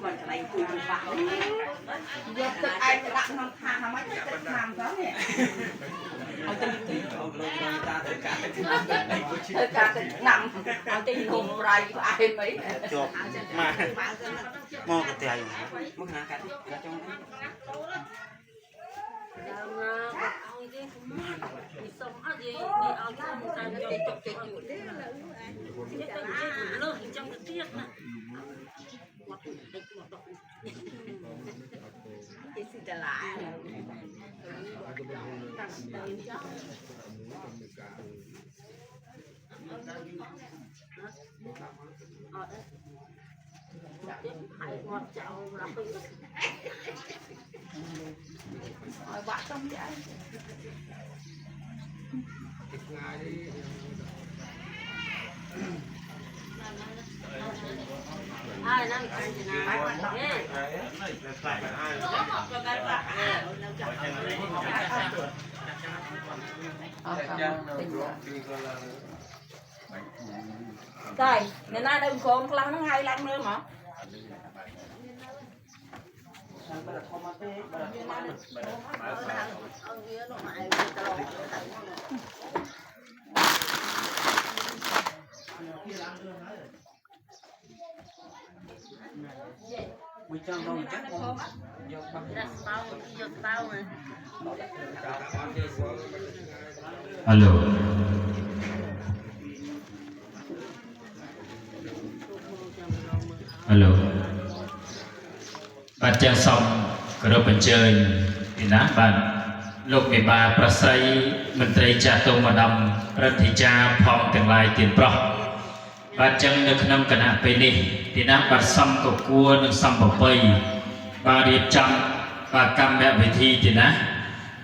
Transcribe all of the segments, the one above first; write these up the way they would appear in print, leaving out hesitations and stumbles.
còn cái này cùi được bạc giờ tự ai tự đặt nông thang hả mấy tự làm đó nè thời cả tự nằm ở trên hùng ray ai mấy chụp mà mò cái tiền mức hàng cái trong bạn trong vậy ai đang ăn gì nào rồi ngày nay đừng còn lăng nó ngay lăng nữa mà mình cho nó chắc không alo alo bạn trang xong rồi bên chơi thì ná bạn lúc ngày ba prasai mình tây cha tô mà đầm rất thì cha phong tương lai tiền pro bạn chẳng được năm cả nạp về đi thì ná bạn xong của cua được xong bảo bay ba điệp trăm và cam mẹ về thi thì ná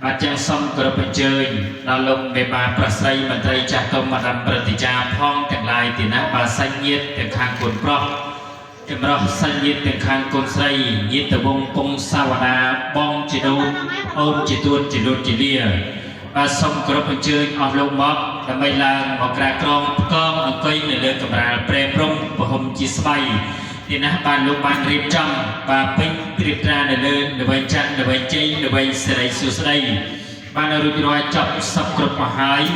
bạn chẳng xong rồi bên chơi là lúc ngày ba prasai mình tây cha tô mà đầm rất thì cha phong tương lai thì ná bạn xanh nhiệt từ hàng cuốn pro cái mà xanh nhiệt từ hàng cuốn say nhiệt từ bông bông sao đà bong chỉ đâu ôm chỉ tuôn chỉ lột chỉ lia và xong có bên chơi ở lâu mọc là bây là một cái con ở cây này lên cầm ra pre prong và hôm chỉ bay thì nó bàn lúc bàn riệp trăm và pin riệp ra này lên để bay chăn để bay chơi để bay sợi sợi bàn ở rồi rồi chọc sập cột mà hái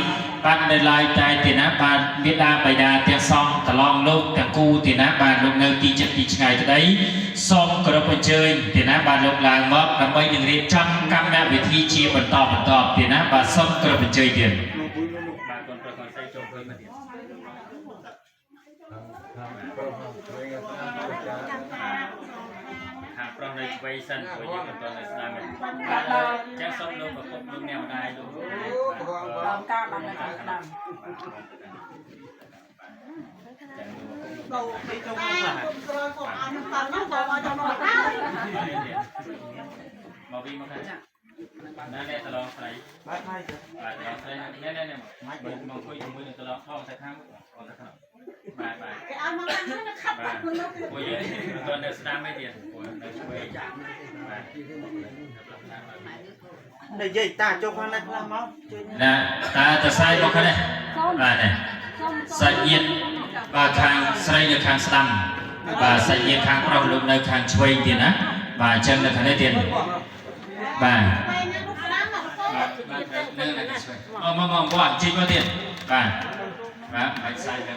bàn này lại tại thì nó bàn biết đa bài đa tiếng song tà long lúc tiếng cu thì nó bàn lúc nơi kỳ chất kỳ ngày đấy xong có bên chơi thì nó bàn lúc làng mọc là bay những riệp trăm cam mẹ về thi chia bật tọp thì nó bàn xong có bên chơi tiền trong này quay sân của những con tuần này là mình chắc sống luôn và không luôn neo đai luôn làm cao làm này làm cầu bị trồng rồi còn ăn toàn nó vào trong nồi màu vi màu khácนั่นแหละตลอดใส่ตลอดใส่เนี่ยมองคุยกับมือตลอดเข้าใส่ข้างบายไอ้อามาขับโอ้ยตัวเดินสนามไม่เดียดโอ้ยเดินช่วยnày dây ta cho khoan này làm máu nè taจะใส่บอกเขาเนี่ยเนี่ยใส่เย็นvà khangใส่ในkhangสลัมvàใส่เย็นkhangเราลงในkhangช่วยtiền á và chânในkhangได้tiền và mong qua chín bao tiền và phải sai được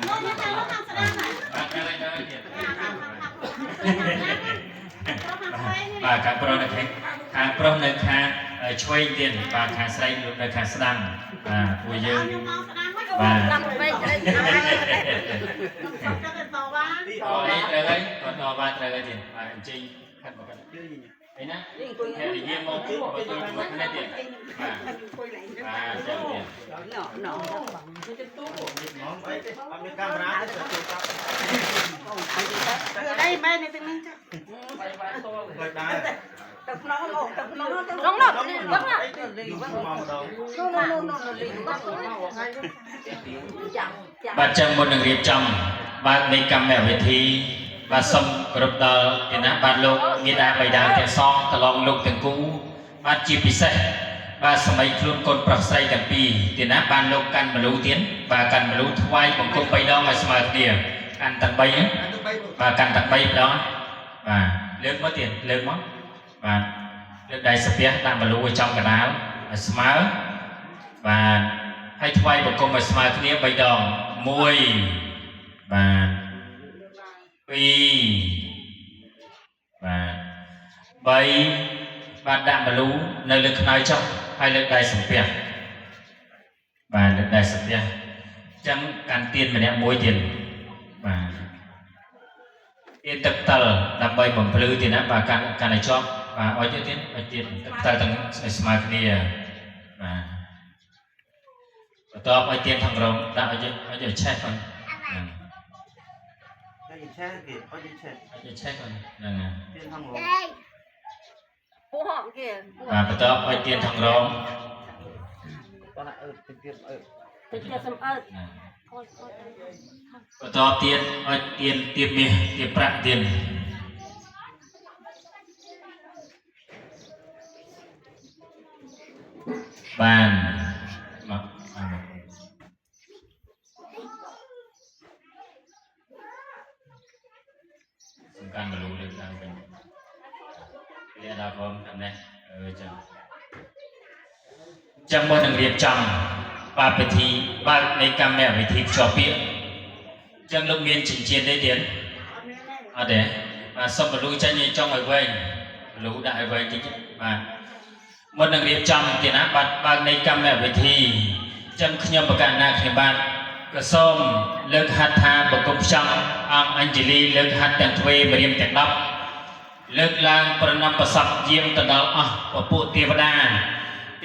và cả pro này hàng pro này hàng chơi tiền và hàng say luôn này hàng sẵn vui dương và đấy còn to ba trời tiền và chi khăn một cái đấy nè thì riêng một chút và tôi một cái tiền và xem tiền ở đây mấy này từng nên tập nó đúng bà chồng một đường điệp chồng bà đi cầm mẹ về thi bà xong group đờ thì nó bà lục nghe đa bài đa thì xong tờ lòng lục từng cũ bà chỉ bị xe bà sớm ấy luôn con bật say cả pi thì nó bà lục căn mà lũ tiến và căn mà lũ thoai bằng công bay đó mà smart địa căn tận bay và căn tận bay đó và លើកមកទៀតលើកមកបាទលើកដៃស្ពះដាក់បលូឲ្យចំកណ្ដាលឲ្យស្មើបាទហើយថ្វាយបង្គំឲ្យស្មើគ្នា3ដង1បាទ2បាទ3បាទដាក់បលូនៅលើខ្នើយចុះហើយលើកដៃសំពះបាទលើកដៃសំពះអញ្ចឹងកាន់ទៀនម្នាក់មួយទៀតបាទទៀនទឹកតលដើម្បីបំភ្លឺទៀតណាបាទកាន់ឲ្យជាប់បាទឲ្យទៀតទឹកតលទាំងស្មើគ្នាបាទបន្ទាប់ឲ្យទៀនខាងក្រោមដាក់ឲ្យឆេះផងឲ្យឆេះគេឲ្យឆេះផងហ្នឹងហើយទៀនខាងក្រោមពូហកគេបាទបន្ទាប់ឲ្យទៀនខាងក្រោមបាទទៀនសំអើតបន្ទាប់ទៀតឲ្យទៀនទៀបមាសទៀបប្រាក់ទៀនបានមកសំខាន់មលូលើកឡើងវិញវាដល់ផងតាមនេះចឹងមកនឹងរៀបចំបាពិធីបើកនៃកម្មវិធីភ្ជាប់ពាក្យចឹងលោកមានចិញ្ចៀនទេទៀតអត់ទេបាទសុំមលូចាញ់ឲ្យចង់ឲ្យវែងមលូដាក់ឲ្យវែងតិចបាទមុននឹងរៀបចំទៀតណាបាទបើកនៃកម្មវិធីចឹងខ្ញុំប្រកាសណាខ្ញុំបាទក៏សូមលើកហត្ថថាបង្គំផ្ចង់អង្គអញ្ជលីលើកហត្ថទាំងទ្វេម្រាមទាំង10លើកឡើងប្រណម្យប្រសពយាងទៅដល់អស់ពពួកទេវតា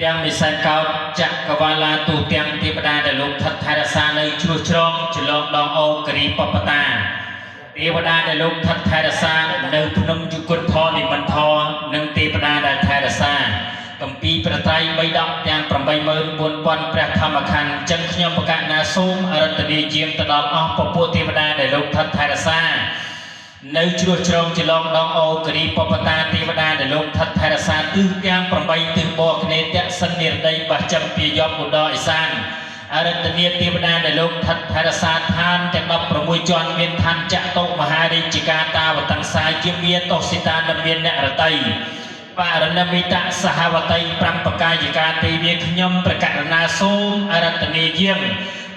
ទាំងវិស័យកោតចក្រវាឡាទូទាំងទេវតាដែលលោកថិតថែរក្សានៅជ្រោះជ្រងចលងដងអូគិរីបពតាទេវតាដែលលោកថិតថែរក្សានៅភ្នំយុគន្ធរនិមន្តរនិងទេវតាដែលថែរក្សាកម្ពីប្រត្រៃ3ដកទាំង 84000 ព្រះធម្មខណ្ឌចឹងខ្ញុំប្រកាសណាសូមអរតនីយាងទៅដល់អស់ពពួកទេវតាដែលលោកថិតថែរក្សានៅជ្រោះជ្រងចលងដងអូគិរីបពតាទេវតាដែលលោកថិតថែរក្សាទិសទាំង8ទិសបរគ្នាតសិននិរដីបះចំពីយប់ឧត្តរឦសានអរតនីទេវតាដែលលោកថិតថែរក្សាឋានទាំង16ជាន់មានឋានចតុមហារាជកាតាវតង្សាយជាមានតោសិតានមានអ្នករតីបរណមិតសហវតី5បកាយិកាទេវាខ្ញុំប្រកាសណាសូមអរតនីយាង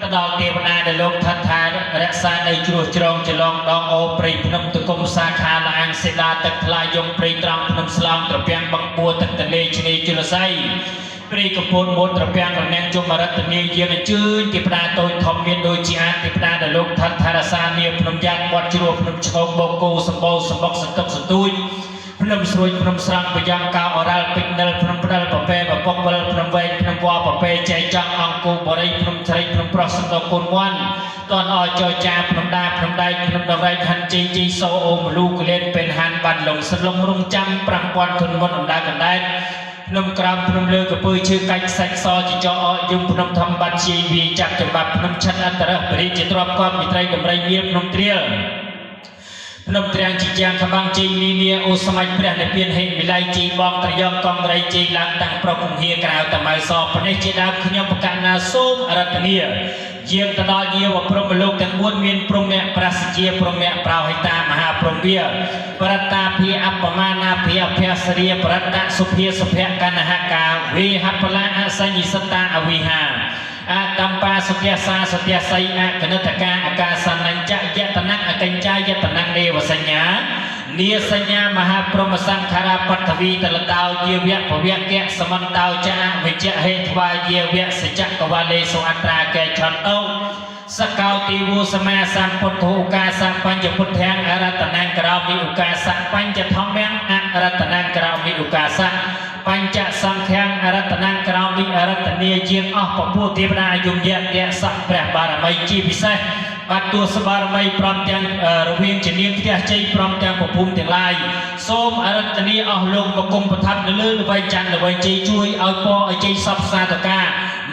ទៅដល់ទេវតាដែលលោកថិតថែរក្សានៅជ្រោះជ្រងចលងដងអូព្រៃភ្នំទគុំសាខាលាងសេដាទឹកថ្លាយំព្រៃត្រង់ភ្នំស្លំត្រពាំងបឹងបួទឹកទន្លេឆ្នេរជលស័យព្រៃកំពូលមុនត្រពាំងរនាំងជុំអរតនីយាងអញ្ជើញទេវតាតូចធំមានដូចជាអាចទេវតាដែលលោកថិតថែរក្សានាភ្នំយ៉ាតមាត់ជ្រោះភ្នំឈោកបូកគោសម្បូរសម្បុកសន្ទុកសន្ទូចភ្នំស្រួយភ្នំស្រង់ប្រយ៉ាងកៅអរ៉ាល់ពេជ្រនិលភ្នំផ្ដិលប្រពេបពុកវិលភ្នំវែងភ្នំវ៉ប្រពេចែកចង់អង្គូបរិយភ្នំស្រីភ្នំប្រុសសន្តកូនមន់តនអចយចាភ្នំដាភ្នំដៃភ្នំដងរៃហាន់ជីជីសូអូមលូកលេនពេលហាន់បានលងសលងរងចាំ5000ធនមុនអណ្ដាកណ្ដែតភ្នំក្រោមភ្នំលើកពើឈើកាច់សាច់សជាចអយំភ្នំធម្មបាត់ជាវាចាប់ចំបាប់ភ្នំឆិតអន្តរបរិជាទ្របកបមិត្រីដំរីមានភ្នំត្រៀលភ្នំត្រាំងជីយ៉ាងក្បាំងជីមីនីអូស្មាច់ព្រះនិព្វានហេតុវិល័យជីបងត្រយងកងរៃជីឡើងតាំងប្រុកគង្ហៀក្រៅតម៉ៅសប្រនេះជាដើមខ្ញុំប្រកាសណាសូមអរតនីយាងទៅដល់យាវព្រមលោកទាំង4មានព្រមៈប្រសិជាព្រមៈប្រោហិតាមហាព្រមវាប្រត្តាភិអបមានាភិអភសរិយប្រតៈសុភាសុភៈកណ្ហកាវិហបលាអសញ្ញិសតាអវិហាអតំបាសទ្យាសាសទ្យាស័យអកណិតកាអាកាសនញ្ចយតនៈអកញ្ចាយតនៈនេវសញ្ញានាសញ្ញាមហាព្រមសង្ខារបតវីតលតោជាវៈភវៈកៈសមន្តោចៈវិជ្ជហេថ្វាជាវៈសច្ចកវលេសុអត្រាកេឆន្តោសកោទីវុសមាសម្ពុទ្ធោកាសបញ្ញពុទ្ធាំអរតនង្ក្រោមិឧកាសបញ្ញធម្មំអរតនង្ក្រោមិឧកាសបញ្ចសង្ឃាំអរតនង្ក្រោមិអរតនីជាងអស់ពពួកទេវតាយមយៈយៈសៈព្រះបារមីជាពិសេសបាត់ទួសបារមីព្រមទាំងរវាងជានាងផ្ទះជ័យព្រមទាំងពភូមិទាំងឡាយសូមអរតនីអស់លោកបង្គំប្រថាប់នៅលើល្បីច័ន្ទល្បីជ័យជួយឲ្យពរឲ្យជ័យសពសាធកា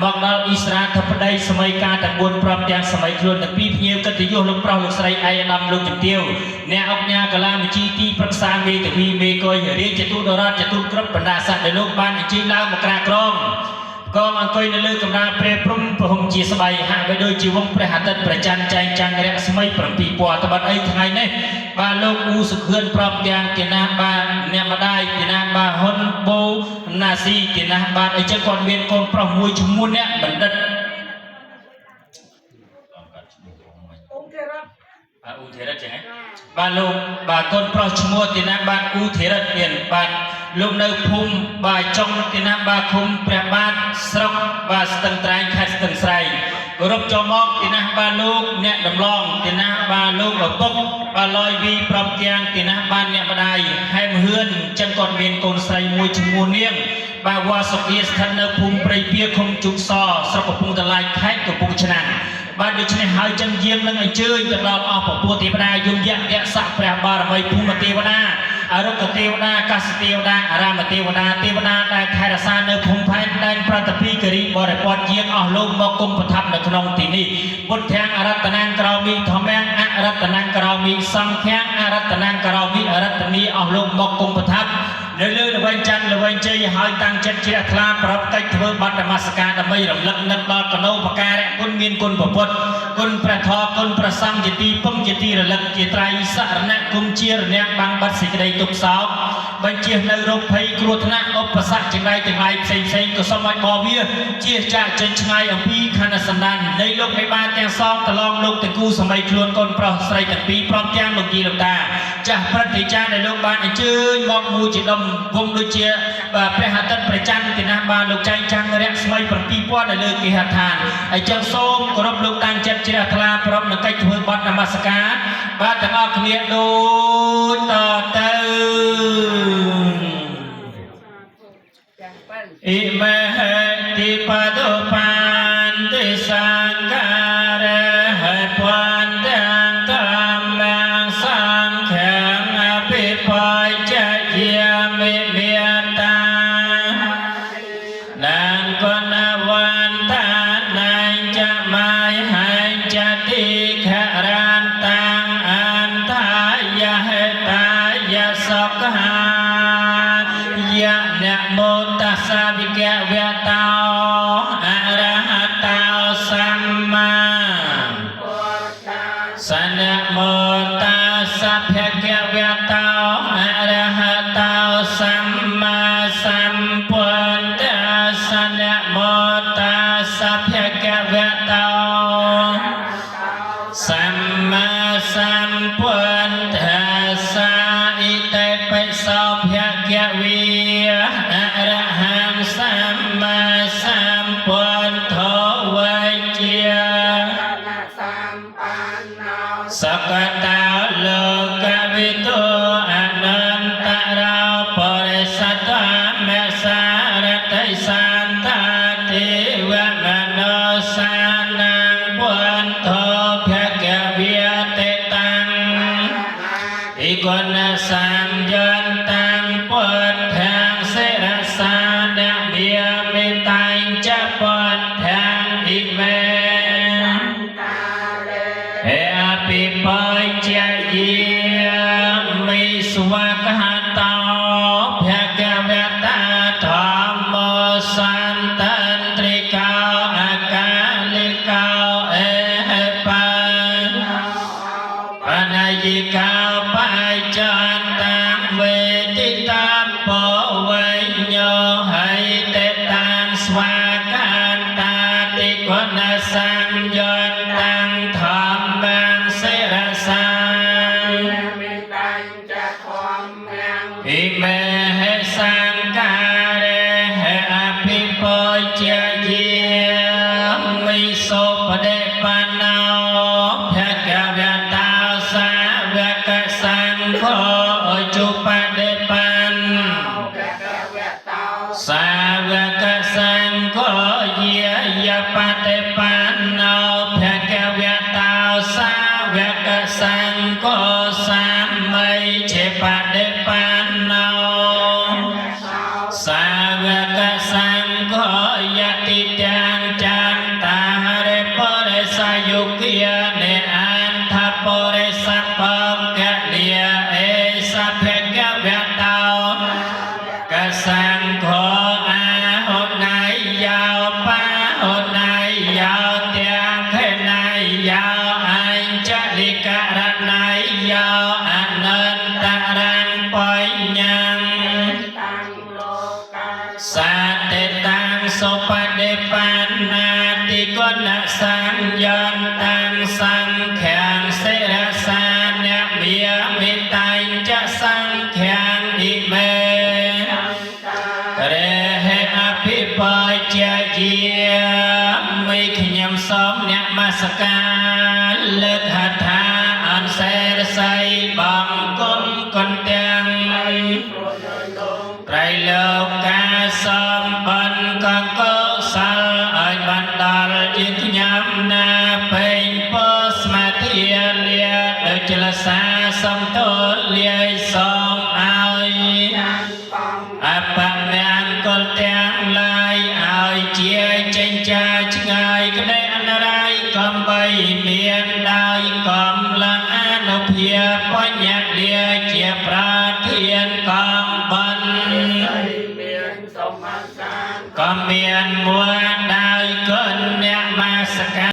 មកដល់អ៊ីស្រាធិបតីសម័យកាលទាំង4ព្រមទាំងសម័យខ្លួនទាំងពីរភ្ញៀវកិត្តិយសលោកប្រុសលោកស្រីឯកឧត្តមលោកជំទាវអ្នកអង្គញាកលាវិជីទីប្រឹក្សាមេធាវីមេកុយរាជទូតរដ្ឋទូតគ្រប់បណ្ដាសាស្ត្រដែលលោកបានអញ្ជើញឡើងមកក្រាក្រម ก็អង្គុយនៅលើកំណើតព្រះព្រំប្រហុំជាស្បៃហាក់បីដូចជាវងព្រះអាទិត្យប្រច័ណ្ឌចែងចាំងរស្មី7ពណ៌ត្បិតអីថ្ងៃនេះបាទលោកអ៊ូសុខឿនប្រាប់យ៉ាងទីណាបាទអ្នកម្ដាយទីណាបាទហ៊ុនបូណាស៊ីទីណាបាទអីចឹងគាត់មានកូនប្រុសមួយឈ្មោះអ្នកបណ្ឌិតអ៊ូធេរិតចឹងហ៎បាទលោកបាទកូនប្រុសឈ្មោះទីណាបាទអ៊ូធេរិតមានបាទលោកនៅភូមិបាទចុងទីណាបាទឃុំព្រះបាទស្រុកបាទស្ទឹងត្រែងខេត្តស្ទឹងត្រែងគោរពចូលមកទីណាបាទលោកអ្នកដំឡងទីណាបាទលោកឪពុកបាទលយវីប្រំទាំងទីណាបាទអ្នកម្ដាយហែមហឿនចឹងគាត់មានកូនស្រីមួយឈ្មោះនាងបាទវ៉ាសុគីស្ថិតនៅភូមិព្រៃពៀឃុំជុកសស្រុកកំពង់តឡាយខេត្តកំពង់ឆ្នាំងបាទដូច្នេះហើយចឹងយាមនឹងអញ្ជើញទៅដល់អស់ពពួកទេវតាយមយៈយៈស័កព្រះបារមីភូមិទេវតាអរុគទេវតាអាកាសទេវតាអារាមទេវតាទេវតាដែលថែរក្សានៅភូមិផែនដែនប្រតិពីគិរីបរិពតយាងអស់លោកមកគុំប្រថាប់នៅក្នុងទីនេះពុទ្ធាំងអរតនាងក្រោមីធម្មំអរតនាងក្រោមីសង្ឃាំងអរតនាងក្រោមីអរតនីអស់លោកមកគុំប្រថាប់នៅលើល្វែងច័ន្ទល្វែងជ័យហើយតាំងចិត្តជ្រះថ្លាប្រពកិច្ចធ្វើបទនមស្ការដើម្បីរំលឹកនឹកដល់កណោបការៈគុណមានគុណពុទ្ធគុណព្រះធម៌គុណព្រះសង្ឃជាទីពំជាទីរលឹកជាត្រៃសរណៈគុំជារណៈបាំងបាត់សេចក្តីទុក្ខសោកបញ្ជៀសនៅរោគភ័យគ្រោះថ្នាក់ឧបសគ្គចង្រៃទាំងឡាយផ្សេងក៏សូមឲ្យបវាជាចាក់ចេញឆ្ងាយអំពីខណ្ឌសន្តាននៃលោកមេបាទាំងសងតឡងលោកទាំងគូសម័យខ្លួនកូនប្រុសស្រីទាំងពីរព្រមទាំងលោកយាយលោកតាចាស់ព្រឹទ្ធាចារ្យដែលលោកបានអញ្ជើញមកមួយជាដុំវងដូចជាព្រះអាទិត្យប្រច័ណ្ឌទីណាបានលោកចែងចាំងរស្មី7ពណ៌នៅលើគេហដ្ឋានហើយចឹងសូមគោរពលោកតាំងចិត្តជ្រះថ្លាប្រពនឹងកិច្ចធ្វើបទនមស្ការបាទទាំងអស់គ្នាដូចតទៅអ៊ីមេហេតិបដោបានទេសង្ការៈហេពន្ទាំងកម្មសង្ឃាអភិបច្ចយាមិមេត្តានាងកណវន្តានាងចម៉ាយហេចតិខរានតាំងអន្តយហេតាយសុខហាយៈនមោតស្សវិកវតោអរហតោសម្មាសនមោតស្សភគវតោអរហតោសម្មាសម្ពុទ្ធសនមោតស្សភគវតោសម្មាសម្ពុទ្ធសាអ៊ីតេបិសោភគវីអរហង្គសម្មាសម្ពុទ្ធវេជាសកតាលោកវិទូអនន្តរោបរិសត្តមេសារតិសន្តាទេវមនោសានាងពុទ្ធោភគវិតេតាំងអិគុណសម្យន្តាំពុទ្ធាំសិរសានមេមេតាញ់ចពុទ្ធាំអិមេហេអភិបច្ចយាមិស្វកហតោភគវតាធម្មសន្តន្ត្រិកោអកាលិកោអេហេបណ្ណយិកោបច្ចន្តាវេទិតាបវញ្ញោហិតេតាំស្វាកាន្តាតិគុណសម្យន្តាំធម្មសិរសាអ៊ីមេហេសង្ការេហេអភិបច្ចយាមិសុបដិបណ្ណោភគវតាសាវកសង្ឃោជុបដិបណ្ណសាវកសង្ឃោយាយបដិបណ្ណោភគវតាសាវកសង្ឃោសម្មីជាបដិបណ្ណោសាវកសង្ឃោយតិទាំងចន្តារិបរិសយុគិនេអន្តបរិសបកលាអេសភគវតោកសង្ឃោអាហុណៃយោ ៀនកំបានក៏មានមួន